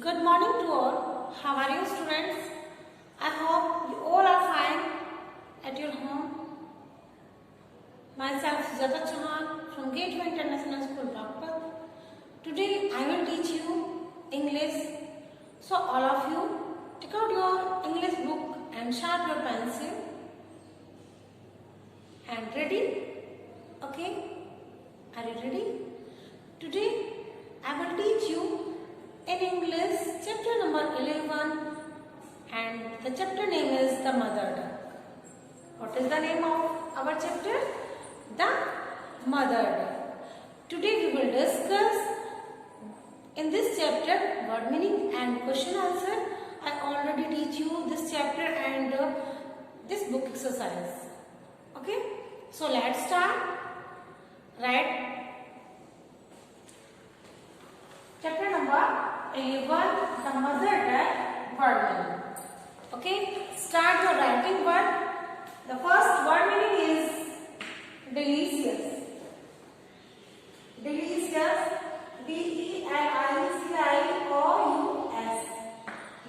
Good morning to all. How are you, students? I hope you all are fine at your home. Myself, Sujata Chauhan from Gateway International School, Bagpat. Today, I will teach you English. So, all of you, take out your English book and sharp your pencil. And ready? Okay? Are you ready? Today, I will teach you in English chapter number 11, and the chapter name is The Mother Duck. What is the name of our chapter? The Mother Duck. Today we will discuss in this chapter word meaning and question answer. I already teach you this chapter and this book exercise. Okay, so let's start. Right. Chapter number 11, The Mother Duck word meaning. Okay, start your writing word. The first word meaning is delicious. Delicious. D-E-L-I-C-I-O-U-S.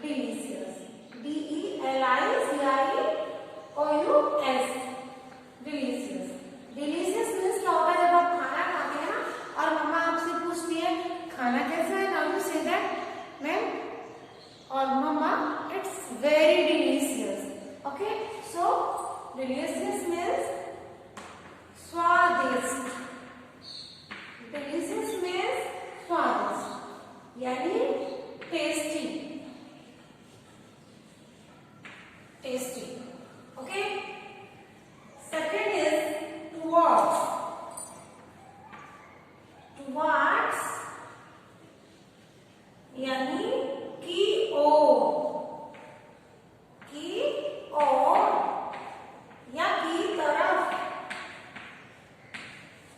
Delicious. D-E-L-I-C-I-O-U-S. Delicious. Delicious means क्या होता है जब आप खाना खाते हैं ना और मम्मा आपसे पूछती है खाना कैसा है, now you say that ma'am or mama it's very delicious. Okay, so delicious means स्वादिष्ट. Delicious means स्वादिष्ट यानी tasty. Tasty. Okay, second is towards. Towards यानी की ओर. की ओर या की तरफ.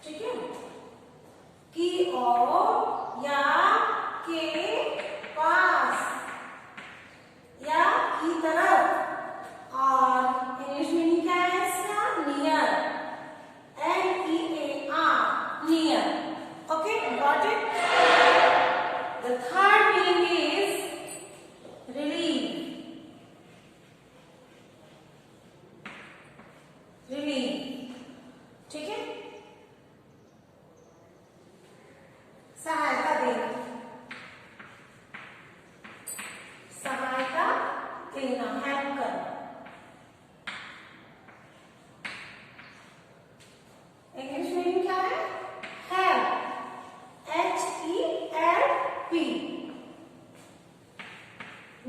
ठीक है, की ओर या के पास या की तरफ. और इंग्लिश मीनिंग क्या है इसका? Near. N-E-A-R. Near. Okay, got it? The third meaning is relief. Relief. ठीक है, सहायता देना. सहायता देना, हेल्प करना. इंग्लिश मीनिंग क्या है? Help. H-E-L-P.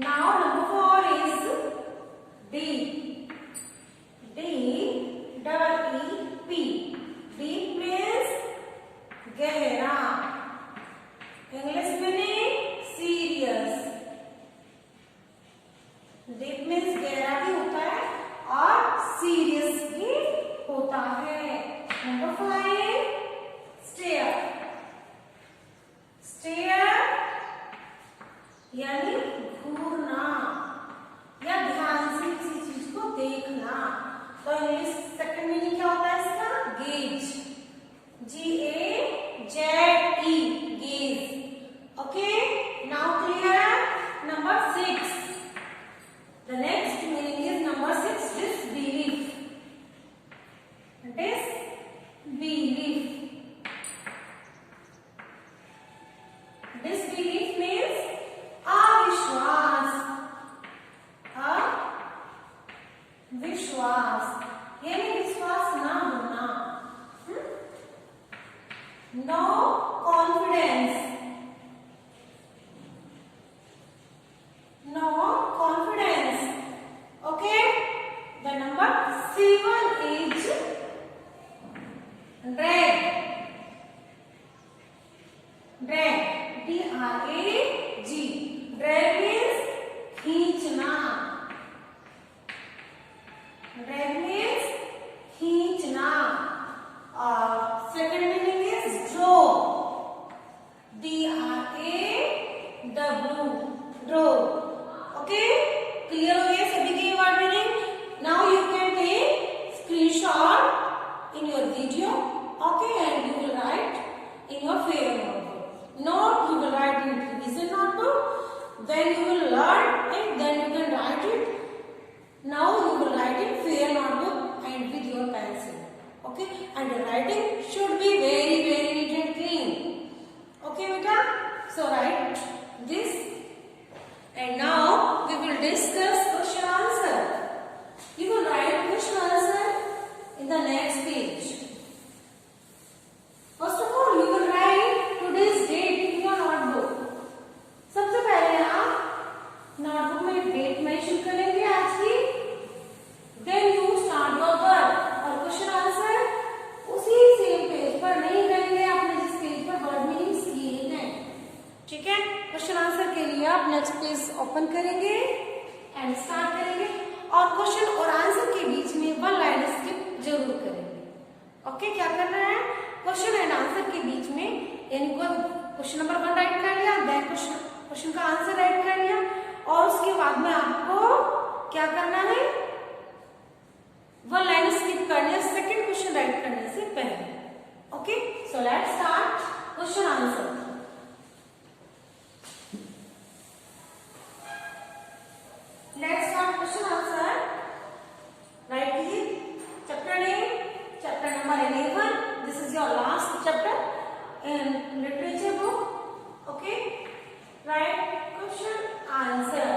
Now number 4 is deep. D-E-E-P. Deep means गहरा. English meaning serious. Deep means गहरा भी होता है और serious भी होता है. Number 5 stare. Stare यानी घूरना या ध्यान से किसी चीज को देखना. तो इंग्लिश सेकंड मीनिंग क्या होता है इसका? Gauge. G-A-Z-E. Gauge. Okay, now clear. Number 6. The next meaning is number 6, disbelief. Disbelief. Disbelief means अविश्वास. अविश्वास यानी विश्वास ना होना. No confidence. No confidence. Okay, the number 7 is drag. Drag. D-R-A-G. Drag means खींचना. Drag means खींचना. और second meaning is draw. D-R-A-W. Draw. Okay, clear हो गया सभी के word meaning. Now you can take screenshot in your video. Okay, and you will write in your favorite notebook. Note you will write in revision notebook. then you will learn it, then you can write it. Now you will write it with your notebook and with your pencil. Okay, and your writing should be very neat and clean. Okay, beta. So write this, and now we will discuss question answer. You will write question answer in the next page. First of all, you will write today's date in your notebook. सबसे पहले आप notebook में date mention करेंगे आज की, then you start your work, और question answer उसी same page पर नहीं करेंगे आपने जिस पेज पर वर्ड मीनिंग्स किए हैं. ठीक है, क्वेश्चन आंसर के लिए आप नेक्स्ट पेज ओपन करेंगे एंड स्टार्ट करेंगे, और क्वेश्चन और आंसर के बीच में वन लाइन स्किप जरूर करेंगे. ओके, क्या करना है, क्वेश्चन एंड आंसर के बीच में यानी क्वेश्चन नंबर 1 राइट कर लिया, देन क्वेश्चन का आंसर राइट कर लिया, और उसके बाद में आपको क्या करना है, वन लाइन स्किप करनी है सेकंड क्वेश्चन राइट करने से पहले. Okay, so let's start question answer. Let's start question answer. Write कीजिए. Chapter name, chapter number 11. This is your last chapter in literature book. Okay, write question answer.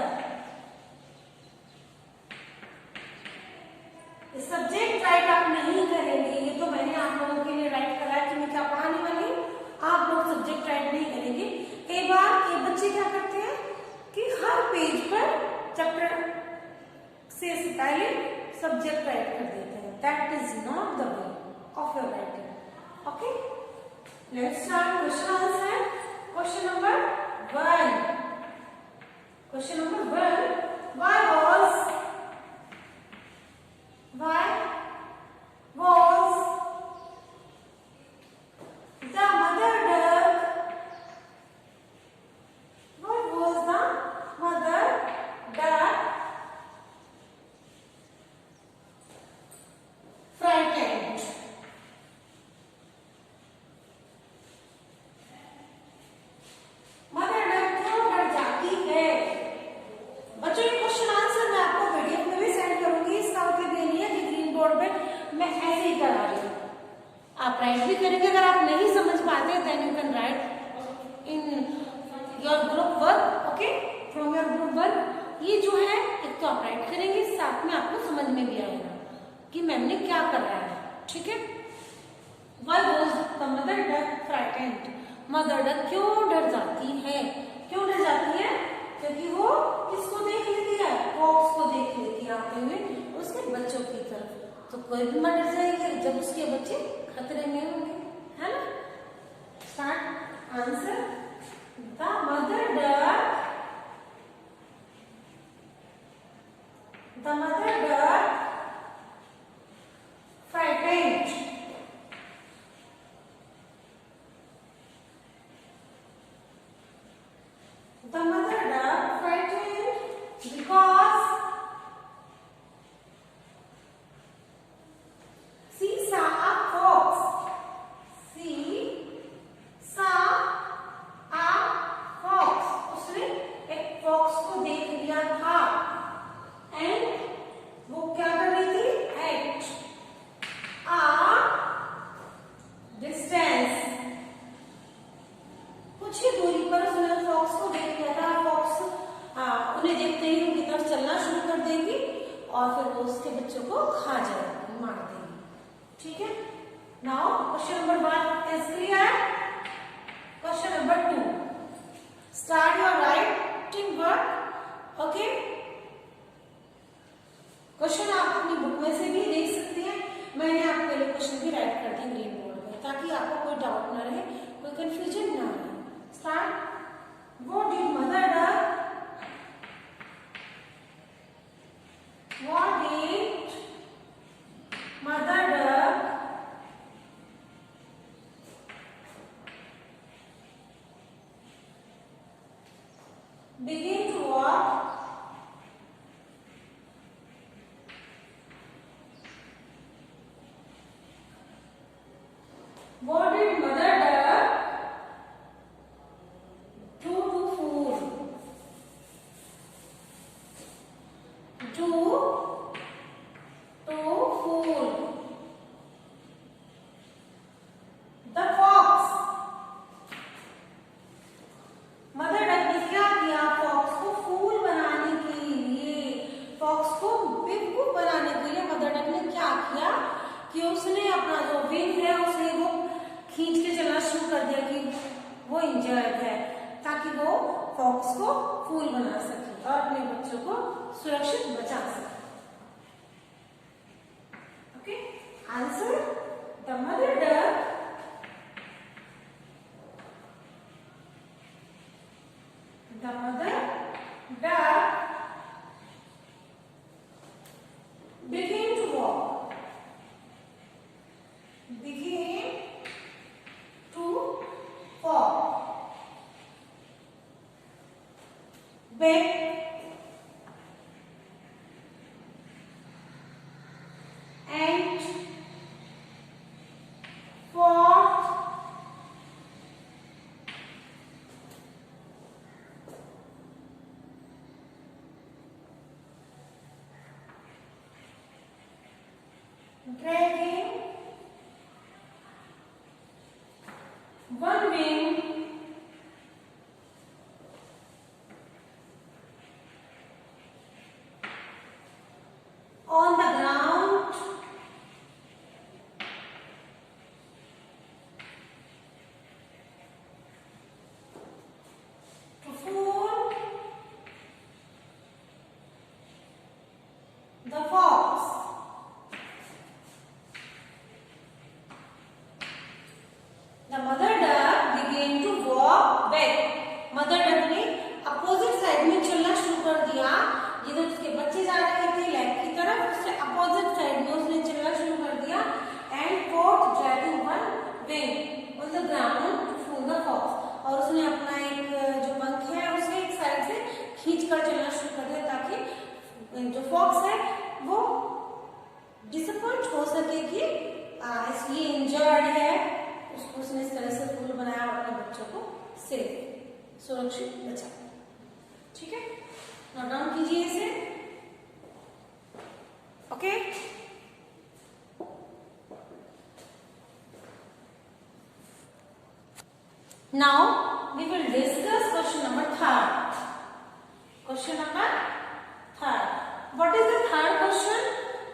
Subject write आप नहीं करेंगे, ये तो मैंने आप लोगों के लिए राइट करा है कि मैं क्या पढ़ाने वाली हूँ. आप लोग सब्जेक्ट राइट नहीं करेंगे. कई बार ये बच्चे क्या करते हैं कि हर पेज पर चैप्टर से पहले सब्जेक्ट राइट कर देते हैं. That is not the way of your writing. Okay, let's start question answer. Question number 1. Question number 1. Why was the mother duck? Why was the mother duck frightened? Mother duck क्यों डर जाती है? बच्चों, ये question answer मैं आपको PDF में भी सेंड करूंगी. इसका मतलब ये नहीं है कि ग्रीन बोर्ड पे मैं ऐसे ही करा रही हूँ. आप राइट भी करेंगे. अगर आप नहीं समझ पाते then you can write in your group work. Okay, from your group work. ये जो है एक तो आप राइट करेंगे, साथ में आपको समझ में भी आएगा कि मैम ने क्या कर रहा है. ठीक है. Why was the mother duck frightened? Mother duck क्यों डर जाती है? क्यों डर जाती है? क्योंकि वो किसको देख लेती है, फॉक्स को देख लेती है आते हुए उसके बच्चों की तरफ. तो कोई भी माँ डर जाएगी जब उसके बच्चे खतरे में होंगे, है ना. Start answer. The mother duck, the mother duck frightened. The mother duck frightened because she saw a fox. She saw a fox. उसने एक fox को देख लिया था. And वो क्या कर रही थी? At a distance. कुछ ही दूरी पर उसने फॉक्स को देख लिया था. फॉक्स उन्हें देखते ही उनकी तरफ चलना शुरू कर देगी और फिर वो उसके बच्चों को खा जाएगी, मार देगी. ठीक है. Now question number 1 is clear. Question number 2. Start your writing work. Okay, question आप अपनी बुक में से भी देख सकते हैं. मैंने आपके लिए क्वेश्चन भी राइट कर दी ग्रीन बोर्ड में ताकि आपको कोई डाउट ना रहे, कोई कंफ्यूजन ना रहे. Start. What did mother duck? What did mother duck begin to walk? What did mother duck do to food? उसको फूल बना सके और अपने बच्चों को सुरक्षित बचा सके। Okay, answer the mother duck began to walk. Began to walk. Back and forth. Dragging one wing on the ground to fool the fox. The mother duck began to walk back. Mother duck ने opposite side में चलना शुरू कर दिया। जिधर उसके बच्चे जा रहे थे लेग की तरफ, उससे अपोजिट साइड में उसने चलना शुरू कर दिया। And forth dragging one wing on the ground to fool the fox. और उसने अपना एक जो पंख है उसे एक साइड से खींच कर चलना शुरू कर दिया ताकि जो फॉक्स है वो डिसअपॉइंट हो सके कि इसलिए इंजर्ड है, उसको उसने इस तरह से फूल बनाया और अपने बच्चों को सेफ सुरक्षित बचा। ठीक है, नोट डाउन कीजिए इसे। Okay, now we will discuss question number third. Question number third, what is the third question?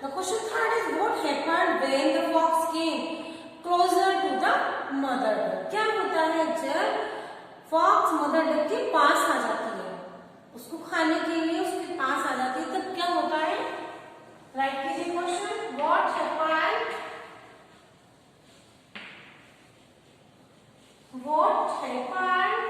The question third is what happened when the fox came closer to the mother duck. क्या होता है जब fox mother duck के पास आ जाती है, उसको खाने के लिए उसके पास आ जाती है, तब क्या होता है? राइट कीजिए question, what happened, what happened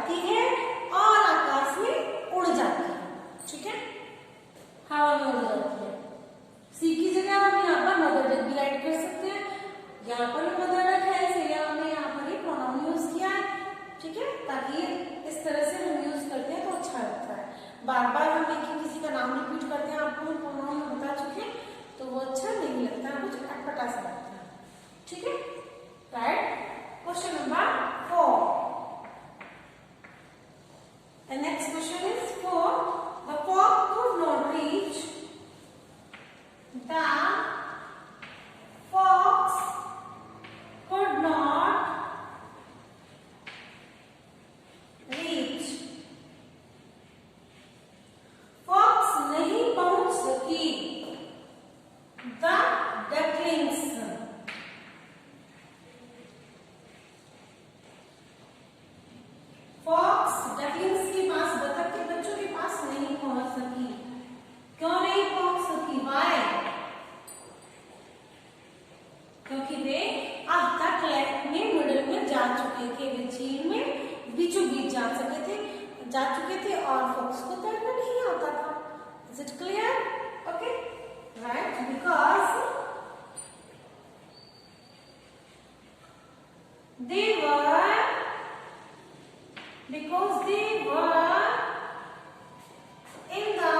जाती है और आकाश में उड़ जाती है। ठीक है, हवा में उड़ जाती है। सी की जगह हम यहाँ पर मदर डक भी ऐड कर सकते हैं। यहाँ पर भी मदर डक है, इसलिए हमने यहाँ पर ही प्रोनाउन यूज किया है। ठीक है, ताकि इस तरह से हम यूज करते हैं तो अच्छा लगता है। बार बार हम एक ही किसी का नाम रिपीट करते हैं, आपको प्रोनाउन में बता चुके हैं, तो वो अच्छा नहीं लगता है, कुछ अटपटा सा लगता है। ठीक है, right. Question number 4। The next question is 4. The fox could not reach. The fox could not reach. Fox नहीं पहुंच सकी the ducklings. Fox ducklings के पास, बतख के बच्चों के पास नहीं पहुंच सकी। क्यों नहीं पहुंच सकी? Why? क्योंकि वे अब तक लेफ्ट में मिडिल में जा चुके थे, वे झील में बीचों बीच जा चुके थे और फॉक्स को तैरना नहीं आता था। Is it clear? Okay, right? Because they were in the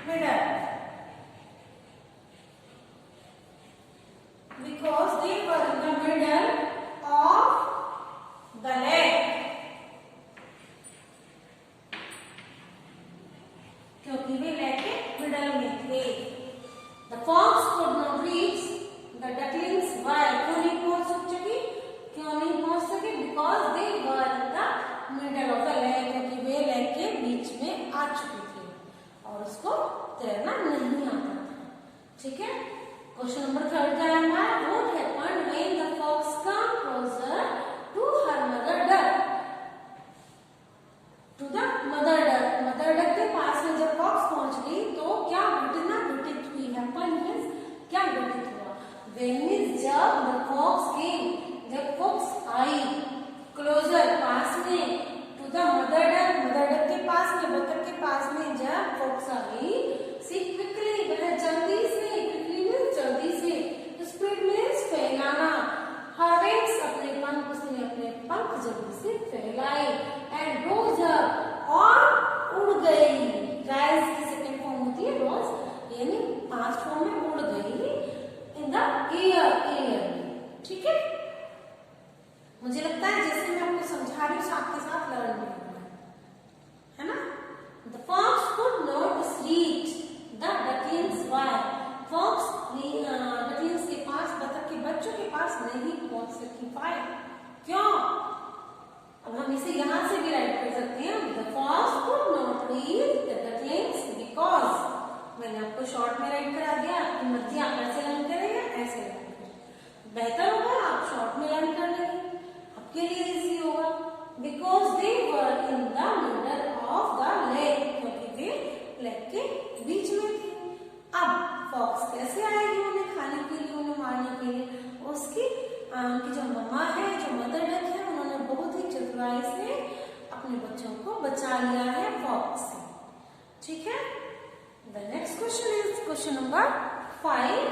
middle. Because they were in the middle of the lake. क्योंकि वे लेक के मिडल में थे। The fox could not reach the ducklings. Why? क्यों नहीं पहुंच सकी? Because they were in the middle of the lake. क्योंकि वे lake के बीच में आ चुके थे और उसको तैरना नहीं आता था। ठीक है, क्वेश्चन नंबर 3 का है हमारा, What happened when the fox came closer to her mother duck? To the mother duck. Mother duck के पास में जब फॉक्स पहुंच गई तो क्या घटना घटित हुई? हैपन मींस क्या घटित हुआ? When is जब the fox came, जब फॉक्स आई, क्लोजर पास में, टू द मदर डक के पास में, बतख के पास में जब फॉक्स आई, सी क्विकली, वह जल्दी से, क्विकली मींस जल्दी से, स्प्रेड मींस फैलाना, हर विंग्स अपने पंख, उसने अपने पंख जल्दी से फैलाए, एंड रोज अप, और उड़ गई। राइज की सेकंड फॉर्म होती है रोज, यानी पास्ट फॉर्म में उड़ गई इन द एयर। ठीक है, मुझे लगता है जैसे मैं आपको समझा रही हूँ आपके साथ लर्न भी हो रहा है ना। The fox could not reach the ducklings. Why? Fox ducklings के पास, बतख के बच्चों के पास नहीं पहुंच सकी। Why? क्यों? अब हम इसे यहाँ से भी राइट कर सकते हैं। The fox could not reach the ducklings because, मैंने आपको शॉर्ट में राइट करा दिया, आपकी मर्जी, आप ऐसे लर्न करें या ऐसे लर्न करें, बेहतर होगा आप शॉर्ट में लर्न कर लेंगे, आपके लिए इजी होगा। Because they were in the middle of the lake. क्योंकि वे लेक के बीच में थे। अब फॉक्स कैसे आएगी उन्हें खाने के लिए, उन्हें मारने के लिए? उसकी उनकी जो मम्मा है, जो मदर डक है, उन्होंने बहुत ही चतुराई से अपने बच्चों को बचा लिया है फॉक्स से। ठीक है, the next question is question number 5।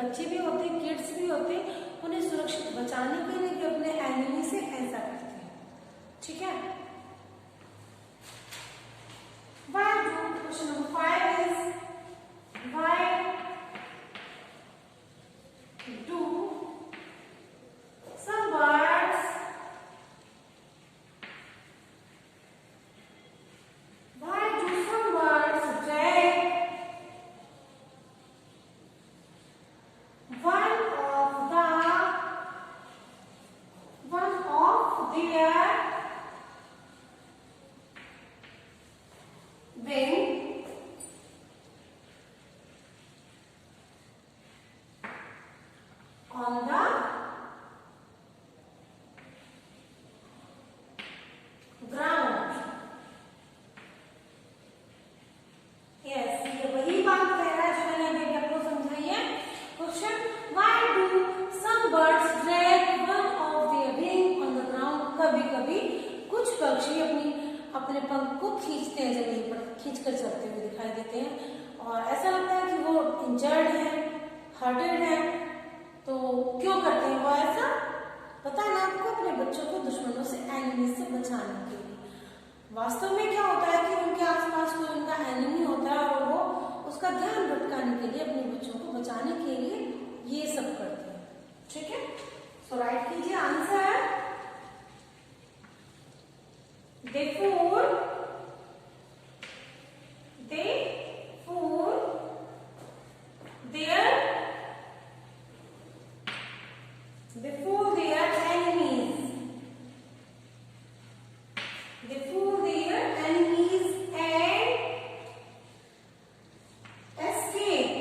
बच्चे भी होते, किड्स भी होते, उन्हें सुरक्षित बचाने के लिए, अपने एनिमी से कुछ पक्षी अपने पंख को खींचते हैं, जमीन पर खींचकर चलते हुए दिखाई देते हैं और ऐसा लगता है कि वो इंजर्ड है, हर्टेड है। तो क्यों करते हैं वो ऐसा? पता है ना आपको? अपने बच्चों को दुश्मनों से, एनिमीज से बचाने के लिए। वास्तव में क्या होता है कि उनके आसपास कोई उनका एनिमी होता है और वो उसका ध्यान भटकाने के लिए, अपने बच्चों को बचाने के लिए ये सब करते हैं। ठीक है, सो राइट कीजिए answer. Therefore, they fool their enemies. They fool their enemies and escape.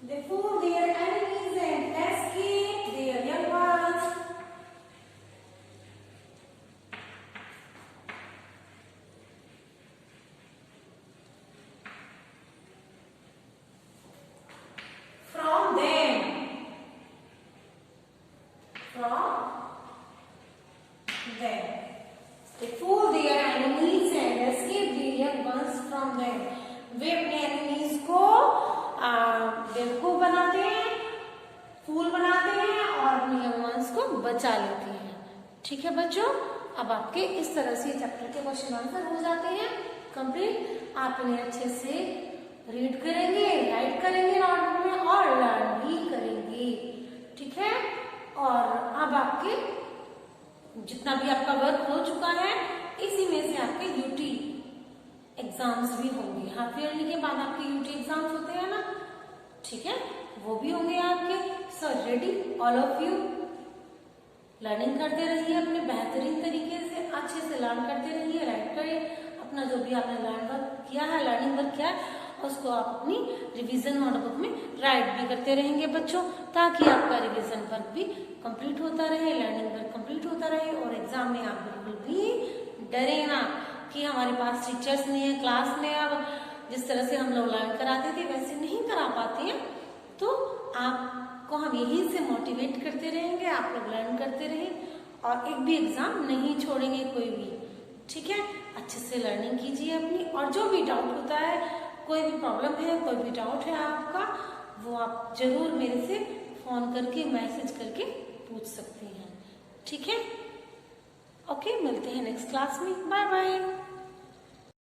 They fool their enemies and escape their young ones. From them. They fool their enemies and escape their young ones from them. वे अपने enemies को बेवकूफ बनाते हैं, फूल बनाते हैं और अपने young ones को बचा लेते हैं। ठीक है बच्चों, अब आपके इस तरह से चैप्टर के क्वेश्चन आंसर हो जाते हैं कंप्लीट। आप इन्हें अच्छे से रीड करेंगे, राइट करेंगे नोटबुक में और लर्न भी करेंगे। ठीक है, और अब आपके जितना भी आपका वर्क हो चुका है, इसी में से आपके यूटी एग्जाम्स भी होंगे। हाफ ईयरली के बाद आपके यूटी एग्जाम्स होते हैं ना, ठीक है, वो भी होंगे आपके। So ready all of you, learning करते रहिए अपने बेहतरीन तरीके से, अच्छे से लर्न करते रहिए, राइट करिए अपना जो भी आपने लर्न वर्क किया है, लर्निंग वर्क किया है, उसको आप अपनी रिवीजन नोटबुक में राइट भी करते रहेंगे बच्चों, ताकि आपका रिवीजन वर्क भी कंप्लीट होता रहे, लर्निंग वर्क कंप्लीट होता रहे और एग्जाम में आप बिल्कुल भी डरे ना कि हमारे पास टीचर्स नहीं है, क्लास में अब जिस तरह से हम लोग लर्न कराते थे वैसे नहीं करा पाते हैं। तो आपको हम यही से मोटिवेट करते रहेंगे, आप लोग लर्न करते रहें और एक भी एग्जाम नहीं छोड़ेंगे कोई भी। ठीक है, अच्छे से लर्निंग कीजिए अपनी, और जो भी डाउट होता है, कोई भी प्रॉब्लम है, कोई भी डाउट है आपका, वो आप जरूर मेरे से फोन करके, मैसेज करके पूछ सकते हैं। ठीक है, ओके, मिलते हैं नेक्स्ट क्लास में। Bye bye.